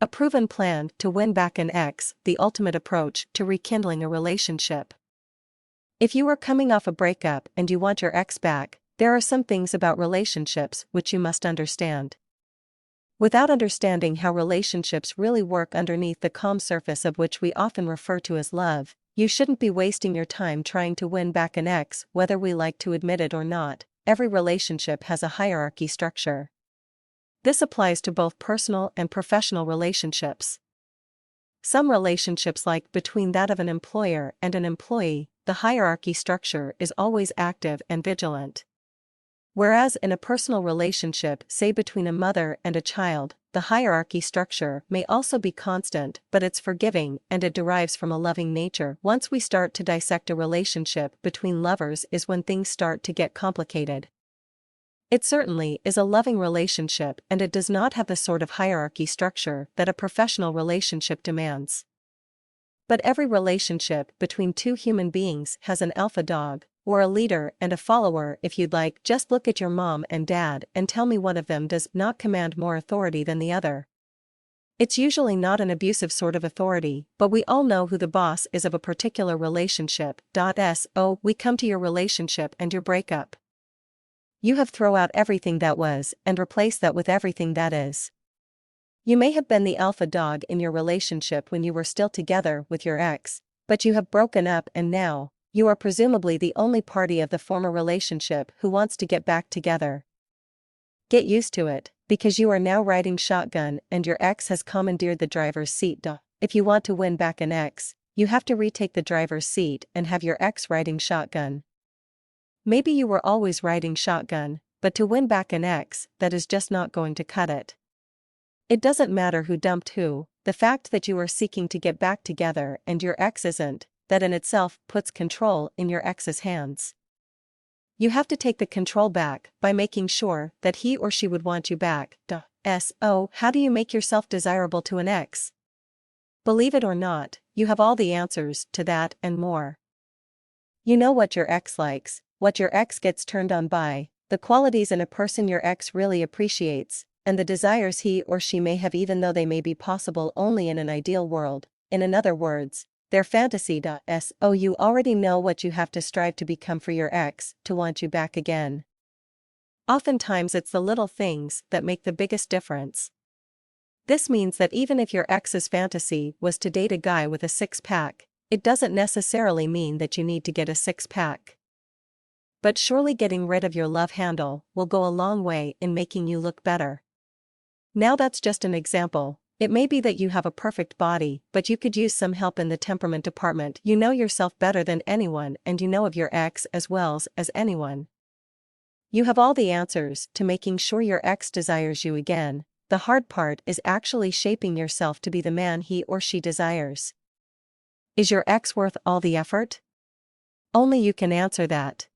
A proven plan to win back an ex, the ultimate approach to rekindling a relationship. If you are coming off a breakup and you want your ex back, there are some things about relationships which you must understand. Without understanding how relationships really work underneath the calm surface of which we often refer to as love, you shouldn't be wasting your time trying to win back an ex, whether we like to admit it or not. Every relationship has a hierarchy structure. This applies to both personal and professional relationships. Some relationships, like between that of an employer and an employee, the hierarchy structure is always active and vigilant. Whereas in a personal relationship, say between a mother and a child, the hierarchy structure may also be constant, but it's forgiving and it derives from a loving nature. Once we start to dissect a relationship between lovers is when things start to get complicated. It certainly is a loving relationship, and it does not have the sort of hierarchy structure that a professional relationship demands. But every relationship between two human beings has an alpha dog, or a leader and a follower if you'd like. Just look at your mom and dad and tell me one of them does not command more authority than the other. It's usually not an abusive sort of authority, but we all know who the boss is of a particular relationship. So, we come to your relationship and your breakup. You have thrown out everything that was and replaced that with everything that is. You may have been the alpha dog in your relationship when you were still together with your ex, but you have broken up and now, you are presumably the only party of the former relationship who wants to get back together. Get used to it, because you are now riding shotgun and your ex has commandeered the driver's seat. If you want to win back an ex, you have to retake the driver's seat and have your ex riding shotgun. Maybe you were always riding shotgun, but to win back an ex, that is just not going to cut it. It doesn't matter who dumped who, the fact that you are seeking to get back together and your ex isn't, that in itself puts control in your ex's hands. You have to take the control back by making sure that he or she would want you back. So, how do you make yourself desirable to an ex? Believe it or not, you have all the answers to that and more. You know what your ex likes, what your ex gets turned on by, the qualities in a person your ex really appreciates, and the desires he or she may have, even though they may be possible only in an ideal world. In other words, their fantasy. So you already know what you have to strive to become for your ex to want you back again. Oftentimes it's the little things that make the biggest difference. This means that even if your ex's fantasy was to date a guy with a six-pack, it doesn't necessarily mean that you need to get a six-pack. But surely getting rid of your love handle will go a long way in making you look better. Now that's just an example. It may be that you have a perfect body, but you could use some help in the temperament department. You know yourself better than anyone, and you know of your ex as well as anyone. You have all the answers to making sure your ex desires you again. The hard part is actually shaping yourself to be the man he or she desires. Is your ex worth all the effort? Only you can answer that.